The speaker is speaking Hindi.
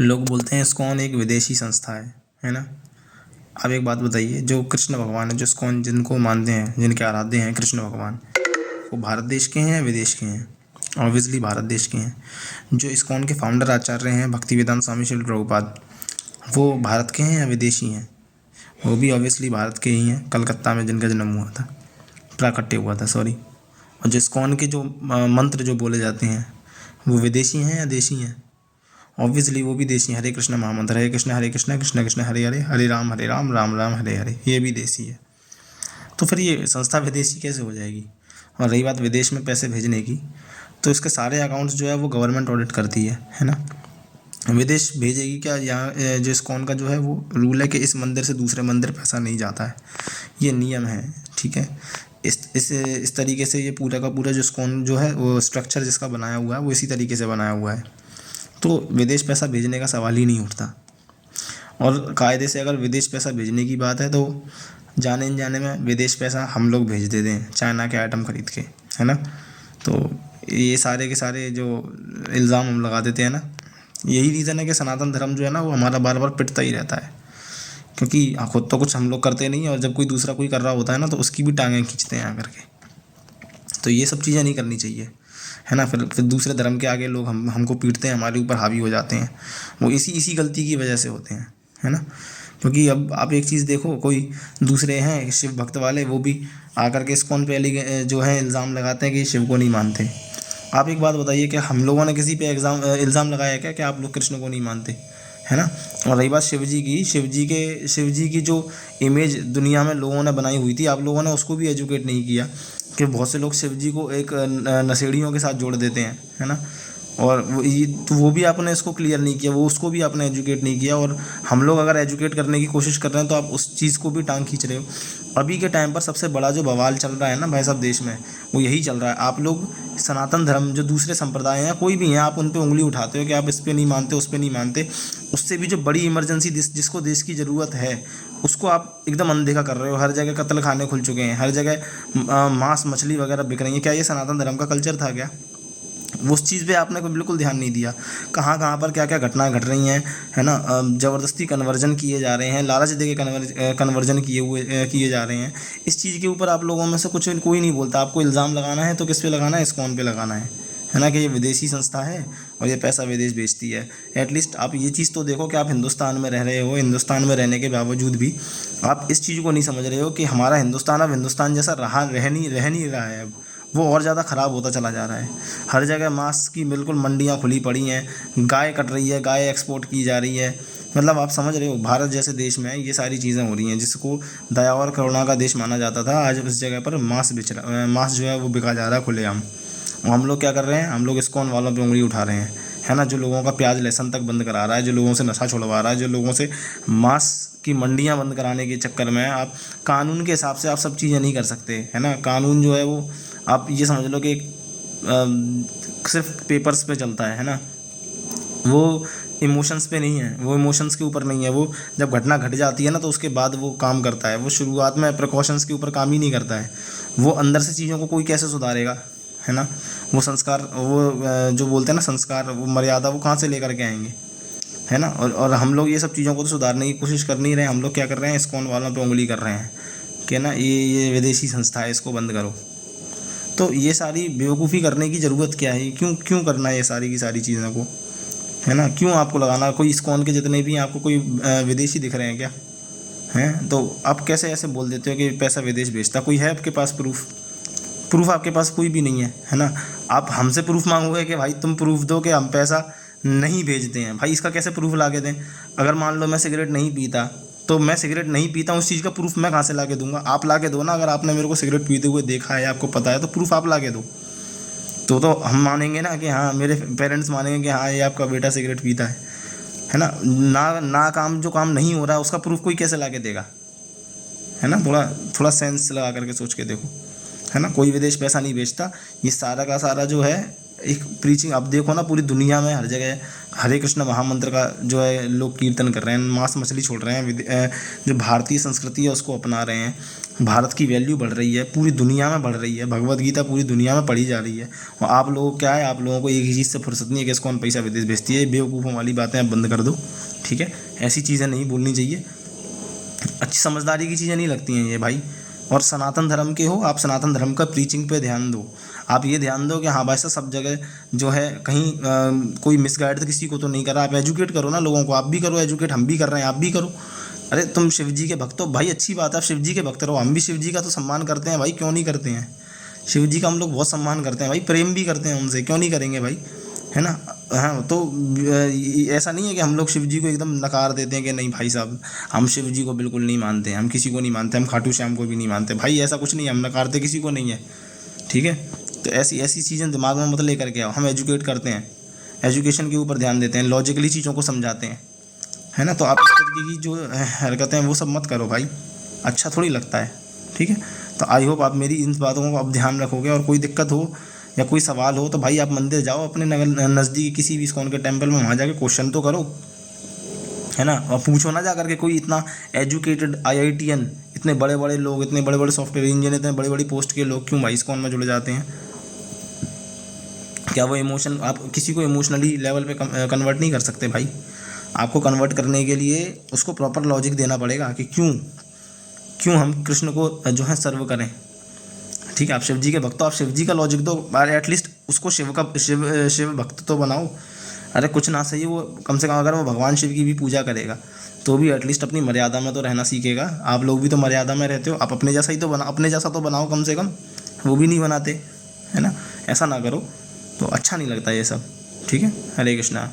लोग बोलते हैं इस्कॉन एक विदेशी संस्था है ना। अब एक बात बताइए, जो कृष्ण भगवान है, जो इस्कॉन जिनको मानते हैं, जिनके आराध्य हैं कृष्ण भगवान, वो भारत देश के हैं या विदेश के हैं? ऑब्वियसली भारत देश के हैं। जो इस्कॉन के फाउंडर आचार्य हैं भक्तिवेदांत स्वामी श्रील प्रभुपाद, वो भारत के हैं या विदेशी हैं? वो भी ऑब्वियसली भारत के ही हैं, कलकत्ता में जिनका जन्म हुआ था, प्राकट्य हुआ था, सॉरी। और जो इस्कॉन के जो मंत्र जो बोले जाते हैं वो विदेशी हैं या देशी हैं? ऑब्वियसली वो भी देशी हैं। हरे कृष्ण महामंत्र, हरे कृष्ण कृष्ण कृष्ण हरे हरे, हरे राम राम राम हरे हरे, ये भी देशी है। तो फिर ये संस्था विदेशी कैसे हो जाएगी? और रही बात विदेश में पैसे भेजने की, तो इसके सारे अकाउंट्स जो है वो गवर्नमेंट ऑडिट करती है ना। विदेश भेजेगी क्या? यहाँ जो इस्कॉन का जो है वो रूल है कि इस मंदिर से दूसरे मंदिर पैसा नहीं जाता है, ये नियम है, ठीक है। इस तरीके से ये पूरा का पूरा जो इस्कॉन जो है वो स्ट्रक्चर जिसका बनाया हुआ है वो इसी तरीके से बनाया हुआ है। तो विदेश पैसा भेजने का सवाल ही नहीं उठता। और कायदे से अगर विदेश पैसा भेजने की बात है तो जाने अनजाने में विदेश पैसा हम लोग भेज देते हैं चाइना के आइटम ख़रीद के, है ना। तो ये सारे के सारे जो इल्ज़ाम हम लगा देते हैं ना, यही रीज़न है कि सनातन धर्म जो है ना वो हमारा बार बार पिटता ही रहता है, क्योंकि खुद तो कुछ हम लोग करते नहीं, और जब कोई दूसरा कोई कर रहा होता है ना तो उसकी भी टांगें खींचते हैं आकर के। तो ये सब चीज़ें नहीं करनी चाहिए, है ना। फिर दूसरे धर्म के आगे लोग हमको पीटते हैं, हमारे ऊपर हावी हो जाते हैं, वो इसी गलती की वजह से होते हैं, है ना। क्योंकि अब आप एक चीज़ देखो, कोई दूसरे हैं शिव भक्त वाले, वो भी आकर के इस्कॉन पे जो है इल्ज़ाम लगाते हैं कि शिव को नहीं मानते। आप एक बात बताइए, क्या हम लोगों ने किसी पे इल्ज़ाम लगाया क्या कि आप लोग कृष्ण को नहीं मानते, है ना। और रही बात शिव जी की जो इमेज दुनिया में लोगों ने बनाई हुई थी, आप लोगों ने उसको भी एजुकेट नहीं किया, कि बहुत से लोग शिव जी को एक नशेड़ियों के साथ जोड़ देते हैं, है ना। और वो भी आपने इसको क्लियर नहीं किया, वो उसको भी आपने एजुकेट नहीं किया। और हम लोग अगर एजुकेट करने की कोशिश कर रहे हैं तो आप उस चीज़ को भी टांग खींच रहे हो। अभी के टाइम पर सबसे बड़ा जो बवाल चल रहा है ना भाई साहब देश में, वो यही चल रहा है। आप लोग सनातन धर्म जो दूसरे संप्रदाय हैं, कोई भी हैं, आप उन पर उंगली उठाते हो कि आप इस पर नहीं मानते, उस पर नहीं मानते। उससे भी जो बड़ी इमरजेंसी जिसको देश की ज़रूरत है उसको आप एकदम अनदेखा कर रहे हो। हर जगह कत्ल खाने खुल चुके हैं, हर जगह मांस मछली वगैरह बिक रही है। क्या ये सनातन धर्म का कल्चर था क्या? वो उस चीज़ पे आपने कोई बिल्कुल ध्यान नहीं दिया। कहाँ कहाँ पर क्या क्या घटनाएं घट रही हैं, है ना। ज़बरदस्ती कन्वर्जन किए जा रहे हैं, लालच दे के कन्वर्जन किए जा रहे हैं। इस चीज़ के ऊपर आप लोगों में से कोई नहीं बोलता। आपको इल्ज़ाम लगाना है तो किस पे लगाना है? इस्कॉन पे लगाना है ना, कि ये विदेशी संस्था है और ये पैसा विदेश भेजती है। एटलीस्ट आप ये चीज़ तो देखो कि आप हिंदुस्तान में रह रहे हो, हिंदुस्तान में रहने के बावजूद भी आप इस चीज़ को नहीं समझ रहे हो कि हमारा हिंदुस्तान अब हिंदुस्तान जैसा रह नहीं रहा है। अब वो और ज़्यादा ख़राब होता चला जा रहा है। हर जगह मांस की बिल्कुल मंडियाँ खुली पड़ी हैं, गाय कट रही है, गाय एक्सपोर्ट की जा रही है। मतलब आप समझ रहे हो, भारत जैसे देश में ये सारी चीज़ें हो रही हैं, जिसको दया और करुणा का देश माना जाता था, आज उस जगह पर मांस जो है वो बिका जा रहा है खुलेआम। और हम लोग क्या कर रहे हैं? हम लोग इस्कॉन वालों पे उंगली उठा रहे हैं, है ना। जो लोगों का प्याज लहसुन तक बंद करा रहा है, जो लोगों से नशा छुड़वा रहा है, जो लोगों से मांस की मंडियां बंद कराने के चक्कर में आप कानून के हिसाब से आप सब चीज़ें नहीं कर सकते, है ना। कानून जो है वो आप ये समझ लो कि सिर्फ पेपर्स पे चलता है ना। वो इमोशंस पे नहीं है, वो इमोशंस के ऊपर नहीं है। वो जब घटना घट जाती है ना तो उसके बाद वो काम करता है। वो शुरुआत में प्रिकॉशंस के ऊपर काम ही नहीं करता है। वो अंदर से चीज़ों को कोई कैसे सुधारेगा, है ना। वो संस्कार, वो जो बोलते हैं ना संस्कार, वो मर्यादा, वो कहाँ से लेकर के आएंगे, है ना। और हम लोग ये सब चीज़ों को तो सुधारने की कोशिश कर नहीं रहे। हम लोग क्या कर रहे हैं? इस्कॉन वालों पे उंगली कर रहे हैं कि ना ये विदेशी संस्था है, इसको बंद करो। तो ये सारी बेवकूफ़ी करने की ज़रूरत क्या है? क्यों करना है ये सारी की सारी चीज़ों को, है ना। क्यों आपको लगाना? कोई इस्कॉन के जितने भी हैं आपको कोई विदेशी दिख रहे हैं क्या? हैं तो आप कैसे ऐसे बोल देते हो कि पैसा विदेश भेजता? कोई है आपके पास प्रूफ आपके पास कोई भी नहीं है ना। आप हमसे प्रूफ मांगोगे कि भाई तुम प्रूफ दो कि हम पैसा नहीं भेजते हैं। भाई इसका कैसे प्रूफ ला के दें? अगर मान लो मैं सिगरेट नहीं पीता, तो मैं सिगरेट नहीं पीता उस चीज़ का प्रूफ मैं कहाँ से ला के दूंगा? आप ला के दो ना। अगर आपने मेरे को सिगरेट पीते हुए देखा है, आपको पता है, तो प्रूफ आप ला के दो। तो हम मानेंगे ना कि हाँ, मेरे पेरेंट्स मानेंगे कि हाँ ये आपका बेटा सिगरेट पीता है ना। ना काम जो काम नहीं हो रहा है उसका प्रूफ कोई कैसे ला के देगा, है ना। थोड़ा सेंस लगा करके सोच के देखो, है ना। कोई विदेश पैसा नहीं भेजता। ये सारा का सारा जो है एक प्रीचिंग, अब देखो ना पूरी दुनिया में हर जगह हरे कृष्ण महामंत्र का जो है लोग कीर्तन कर रहे हैं, मांस मछली छोड़ रहे हैं, जो भारतीय संस्कृति है उसको अपना रहे हैं। भारत की वैल्यू बढ़ रही है, पूरी दुनिया में बढ़ रही है, भगवत गीता पूरी दुनिया में पढ़ी जा रही है। और आप लोगों क्या है, आप लोगों को एक ही चीज़ से फुर्सत नहीं है कि कौन पैसा विदेश भेजती है। बेवकूफ़ों वाली बातें आप बंद कर दो, ठीक है। ऐसी चीज़ें नहीं बोलनी चाहिए, अच्छी समझदारी की चीज़ें नहीं लगती हैं ये भाई। और सनातन धर्म के हो आप, सनातन धर्म का प्रीचिंग पे ध्यान दो। आप ये ध्यान दो कि हाँ भाई साहब सब जगह जो है कहीं कोई मिसगाइड तो किसी को तो नहीं कर रहा। आप एजुकेट करो ना लोगों को, आप भी करो एजुकेट, हम भी कर रहे हैं, आप भी करो। अरे तुम शिव जी के भक्त हो भाई, अच्छी बात है, आप शिव जी के भक्त रहो, हम भी शिव जी का तो सम्मान करते हैं भाई, क्यों नहीं करते हैं। शिव जी का हम लोग बहुत सम्मान करते हैं भाई, प्रेम भी करते हैं उनसे, क्यों नहीं करेंगे भाई, है ना। हाँ तो ऐसा नहीं है कि हम लोग शिव जी को एकदम नकार देते हैं कि नहीं भाई साहब हम शिव जी को बिल्कुल नहीं मानते हैं, हम किसी को नहीं मानते, हम खाटू श्याम को भी नहीं मानते भाई, ऐसा कुछ नहीं है, हम नकारते किसी को नहीं है, ठीक है। तो ऐसी ऐसी चीज़ें दिमाग में मत लेकर के आओ। हम एजुकेट करते हैं, एजुकेशन के ऊपर ध्यान देते हैं, लॉजिकली चीज़ों को समझाते हैं, है ना। तो आप इस तरीके की जो हरकतें हैं वो सब मत करो भाई, अच्छा थोड़ी लगता है, ठीक है। तो आई होप आप मेरी इन बातों को आप ध्यान रखोगे। और कोई दिक्कत हो या कोई सवाल हो तो भाई आप मंदिर जाओ अपने नज़दीक किसी भी इस्कॉन के टेम्पल में, वहाँ जाके क्वेश्चन तो करो, है ना। और पूछो ना जा करके कोई इतना एजुकेटेड IITian, इतने बड़े बड़े लोग, इतने बड़े बड़े सॉफ्टवेयर इंजीनियर, इतने बड़ी बड़ी पोस्ट के लोग क्यों भाई इस्कॉन में जुड़े जाते हैं। क्या वो इमोशन, आप किसी को इमोशनली लेवल पे कन्वर्ट नहीं कर सकते भाई। आपको कन्वर्ट करने के लिए उसको प्रॉपर लॉजिक देना पड़ेगा कि क्यों हम कृष्ण को जो है सर्व करें, ठीक है। आप शिव जी के भक्त हो, आप शिव जी का लॉजिक दो, एटलीस्ट उसको शिव भक्त तो बनाओ। अरे कुछ ना सही वो कम से कम अगर वो भगवान शिव की भी पूजा करेगा तो भी एटलीस्ट अपनी मर्यादा में तो रहना सीखेगा। आप लोग भी तो मर्यादा में रहते हो, आप अपने जैसा ही तो अपने जैसा तो बनाओ कम से कम, वो भी नहीं बनाते, है ना। ऐसा ना करो, तो अच्छा नहीं लगता ये सब, ठीक है। हरे कृष्णा।